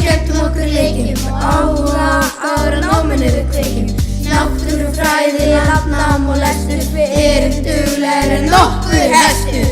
skemmtum okkur leikjum og áhuga áður en náminu við kveikjum. Náttúrufræði, landnám og lestur, við erum duglegri en nokkur hestur.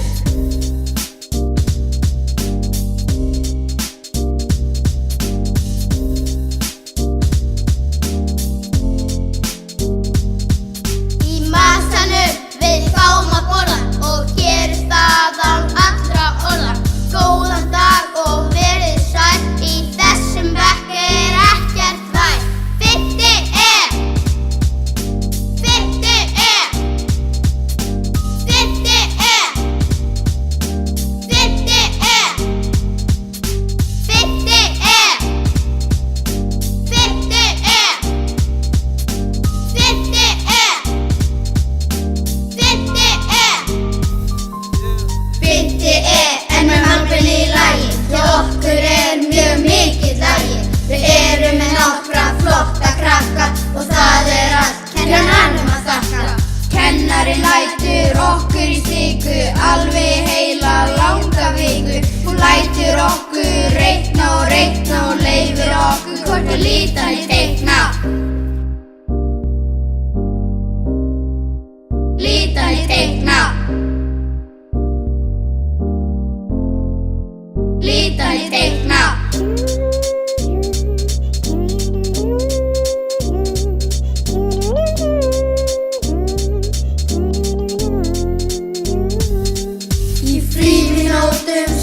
Kennarinn lætur okkur í stigu, alveg heila langa viku. Hún lætur okkur reikna og leyfir okkur hvort að líta í teikna. Líta í teikna. Líta í teikna.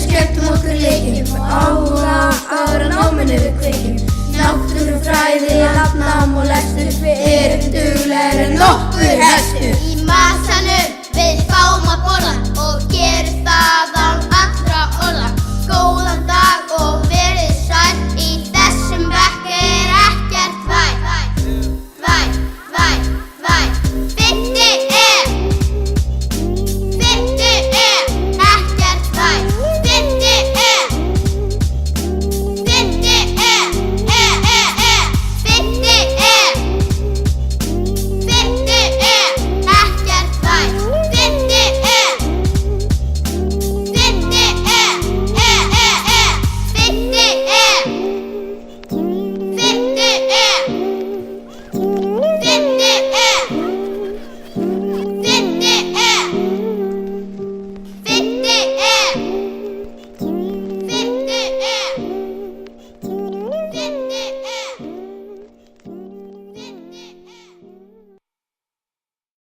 Skemmtum okkur leikjum og áhuga áður en náminu við kveikjum. Náttúrufræði, landnám og lestur, við erum duglegri en nokkur hestur.